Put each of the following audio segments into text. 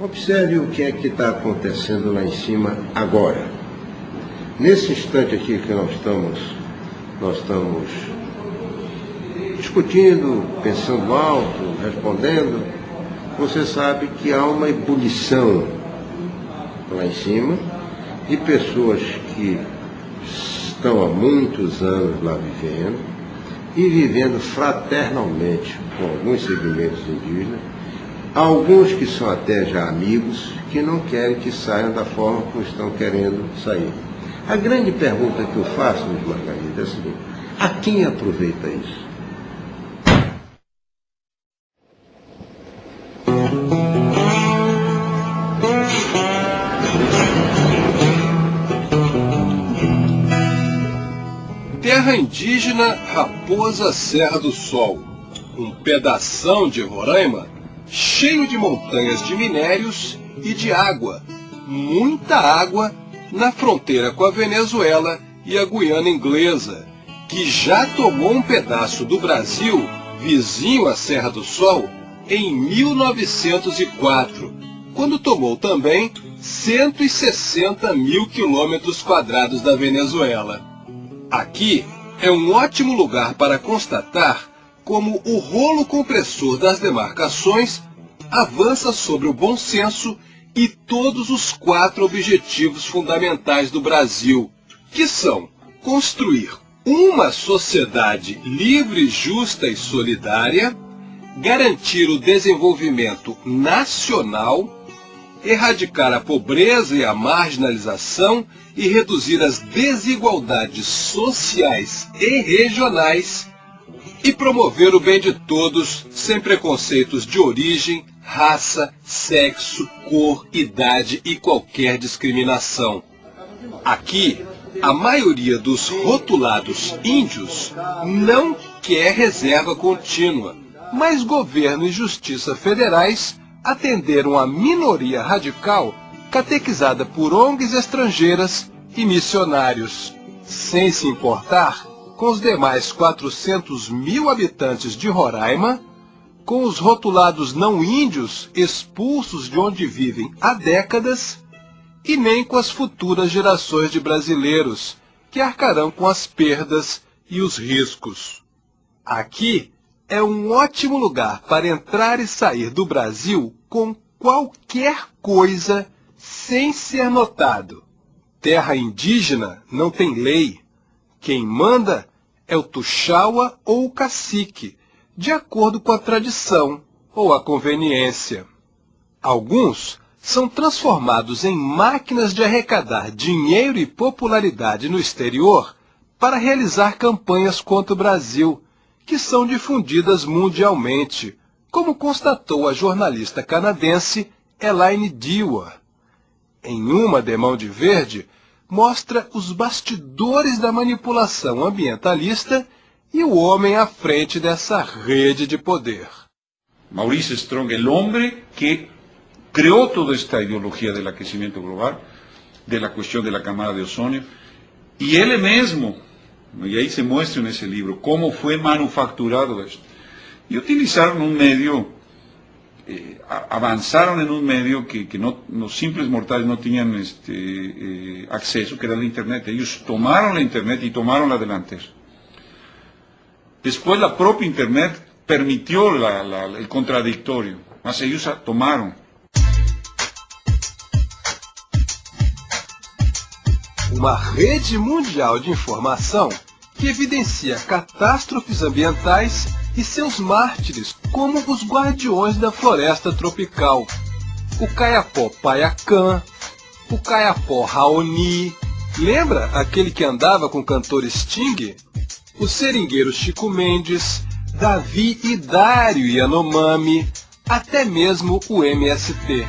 Observe o que é que está acontecendo lá em cima agora. Nesse instante aqui que nós estamos discutindo, pensando alto, respondendo, você sabe que há uma ebulição lá em cima de pessoas que estão há muitos anos lá vivendo e vivendo fraternalmente com alguns segmentos indígenas, alguns que são até já amigos, que não querem que saiam da forma como estão querendo sair. A grande pergunta que eu faço, Luiz Margarida, é a seguinte: a quem aproveita isso? Terra indígena Raposa Serra do Sol, um pedação de Roraima cheio de montanhas de minérios e de água, muita água, na fronteira com a Venezuela e a Guiana Inglesa, que já tomou um pedaço do Brasil, vizinho à Serra do Sol, em 1904, quando tomou também 160 mil quilômetros quadrados da Venezuela. Aqui é um ótimo lugar para constatar como o rolo compressor das demarcações avança sobre o bom senso e todos os 4 objetivos fundamentais do Brasil, que são construir uma sociedade livre, justa e solidária, garantir o desenvolvimento nacional, erradicar a pobreza e a marginalização e reduzir as desigualdades sociais e regionais, e promover o bem de todos sem preconceitos de origem, raça, sexo, cor, idade e qualquer discriminação. Aqui, a maioria dos rotulados índios não quer reserva contínua, mas governo e justiça federais atenderam a minoria radical catequizada por ONGs estrangeiras e missionários, sem se importar com os demais 400 mil habitantes de Roraima, com os rotulados não índios expulsos de onde vivem há décadas, e nem com as futuras gerações de brasileiros, que arcarão com as perdas e os riscos. Aqui é um ótimo lugar para entrar e sair do Brasil com qualquer coisa sem ser notado. Terra indígena não tem lei. Quem manda é o tuxaua ou o cacique, de acordo com a tradição ou a conveniência. Alguns são transformados em máquinas de arrecadar dinheiro e popularidade no exterior para realizar campanhas contra o Brasil, que são difundidas mundialmente, como constatou a jornalista canadense Elaine Dewar. Em uma de Mão de Verde, mostra os bastidores da manipulação ambientalista e o homem à frente dessa rede de poder. Maurice Strong, el hombre que creó toda esta ideología del aquecimiento global, de la cuestión de la camada de ozono, y él mismo, y ahí se muestra en ese libro, cómo fue manufacturado esto. Y utilizaron un medio, avanzaron en un medio que los simples mortales no tenían acceso, que era el Internet. Ellos tomaron la Internet y tomaron la delantera. Después la propia Internet permitió el contradictorio, mas ellos tomaron. Uma rede mundial de informação que evidencia catástrofes ambientais e seus mártires como os guardiões da floresta tropical. O caiapó Paiacã, o caiapó Raoni, lembra aquele que andava com o cantor Sting? O seringueiro Chico Mendes, Davi e Dário Yanomami, até mesmo o MST.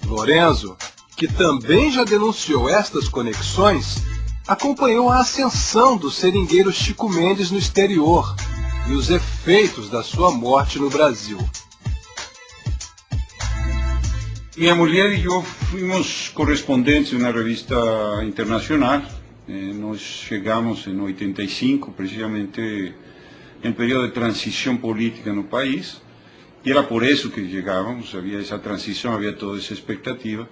Lorenzo, que também já denunciou estas conexões, acompanhou a ascensão do seringueiro Chico Mendes no exterior e os efeitos da sua morte no Brasil. Minha mulher e eu fomos correspondentes de uma revista internacional. Nós chegamos em 85, precisamente em período de transição política no país, y era por eso que llegábamos, había esa transición, había toda esa expectativa.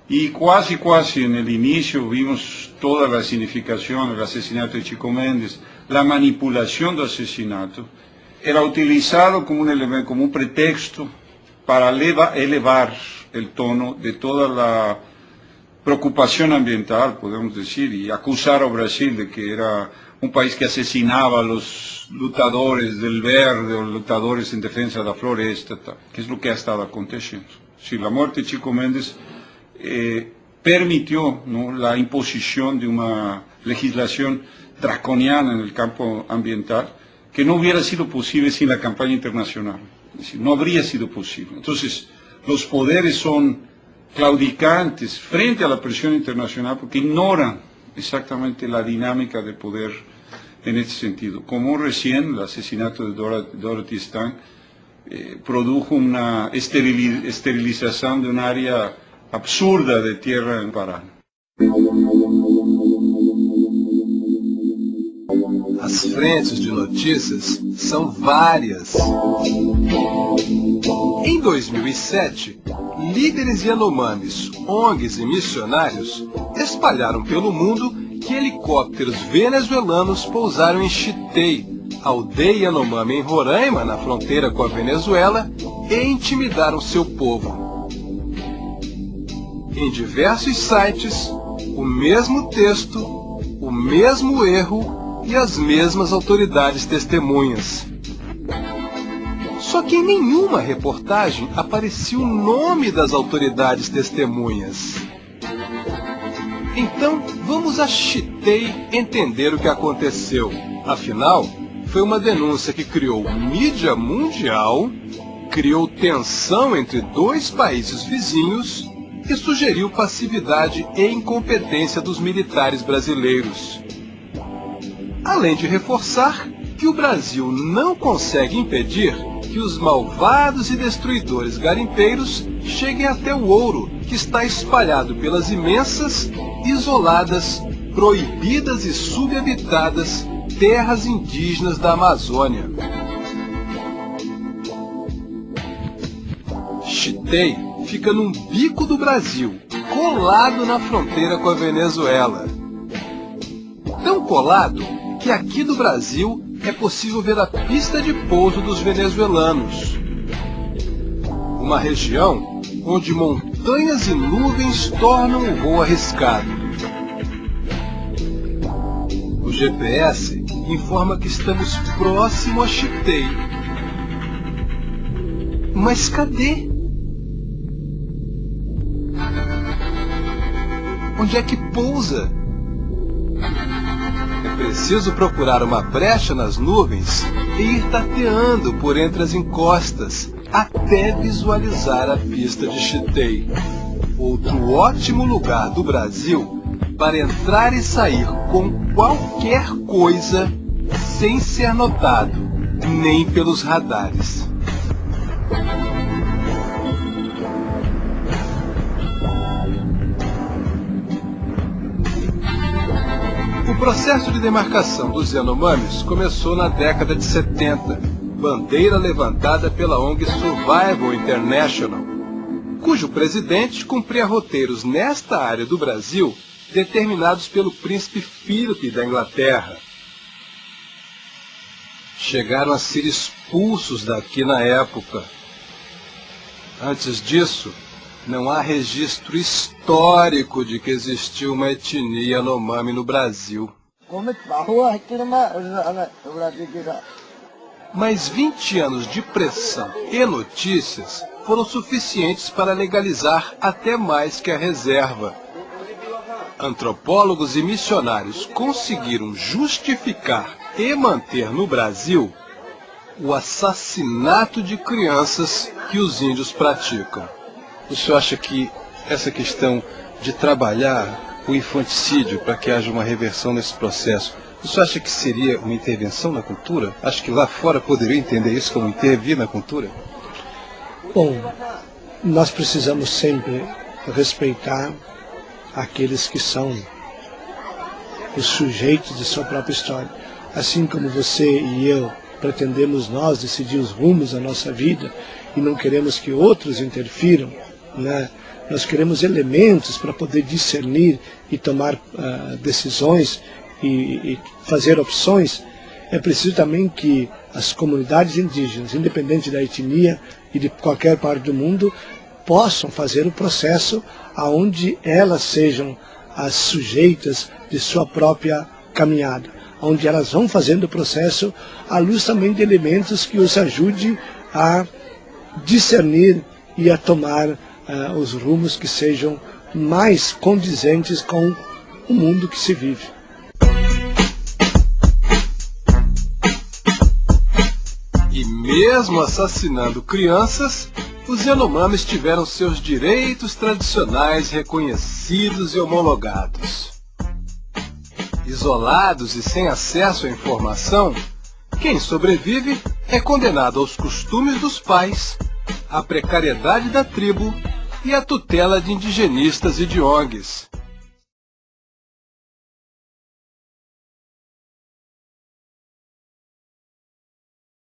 Y casi en el inicio vimos toda la significación del asesinato de Chico Mendes, la manipulación del asesinato. Era utilizado como un elemento, como un pretexto para elevar el tono de toda la preocupación ambiental, podemos decir, y acusar a Brasil de que era un país que asesinaba a los lutadores del verde o lutadores en defensa de la floresta, que es lo que ha estado aconteciendo. Si la muerte de Chico Mendes permitió, ¿no?, la imposición de una legislación draconiana en el campo ambiental que no hubiera sido posible sin la campaña internacional. Es decir, no habría sido posible. Entonces, los poderes son claudicantes frente a la presión internacional porque ignoran exactamente la dinámica de poder en este sentido. Como recién el asesinato de Dorothy Stein produjo una esterilización de un área absurda de tierra en Pará. As frentes de notícias são várias. Em 2007, líderes Yanomamis, ONGs e missionários espalharam pelo mundo que helicópteros venezuelanos pousaram em Chitei, aldeia Yanomami em Roraima, na fronteira com a Venezuela, e intimidaram seu povo. Em diversos sites, o mesmo texto, o mesmo erro e as mesmas autoridades testemunhas. Só que em nenhuma reportagem aparecia o nome das autoridades testemunhas. Então, vamos a Chitei entender o que aconteceu. Afinal, foi uma denúncia que criou mídia mundial, criou tensão entre dois países vizinhos e sugeriu passividade e incompetência dos militares brasileiros. Além de reforçar que o Brasil não consegue impedir que os malvados e destruidores garimpeiros cheguem até o ouro que está espalhado pelas imensas, isoladas, proibidas e subhabitadas terras indígenas da Amazônia. Chitei fica num bico do Brasil, colado na fronteira com a Venezuela. Tão colado que aqui do Brasil é possível ver a pista de pouso dos venezuelanos. Uma região onde montanhas e nuvens tornam o voo arriscado. O GPS informa que estamos próximo a Chitei. Mas cadê? Onde é que pousa? É preciso procurar uma brecha nas nuvens e ir tateando por entre as encostas até visualizar a pista de Chitei. Outro ótimo lugar do Brasil para entrar e sair com qualquer coisa sem ser notado, nem pelos radares. O processo de demarcação dos Yanomamis começou na década de 70, bandeira levantada pela ONG Survival International, cujo presidente cumpria roteiros nesta área do Brasil determinados pelo príncipe Philip da Inglaterra. Chegaram a ser expulsos daqui na época. Antes disso, não há registro histórico de que existiu uma etnia Yanomami no Brasil. Mas 20 anos de pressão e notícias foram suficientes para legalizar até mais que a reserva. Antropólogos e missionários conseguiram justificar e manter no Brasil o assassinato de crianças que os índios praticam. O senhor acha que essa questão de trabalhar o infanticídio para que haja uma reversão nesse processo, o senhor acha que seria uma intervenção na cultura? Acha que lá fora poderia entender isso como intervir na cultura? Bom, nós precisamos sempre respeitar aqueles que são os sujeitos de sua própria história. Assim como você e eu pretendemos nós decidir os rumos da nossa vida, e não queremos que outros interfiram, né? Nós queremos elementos para poder discernir e tomar decisões e fazer opções. É preciso também que as comunidades indígenas, independente da etnia e de qualquer parte do mundo, possam fazer o processo aonde elas sejam as sujeitas de sua própria caminhada, onde elas vão fazendo o processo à luz também de elementos que os ajude a discernir e a tomar os rumos que sejam mais condizentes com o mundo que se vive. E mesmo assassinando crianças, os Yanomamis tiveram seus direitos tradicionais reconhecidos e homologados. Isolados e sem acesso à informação, quem sobrevive é condenado aos costumes dos pais, à precariedade da tribo e à tutela de indigenistas e de ONGs.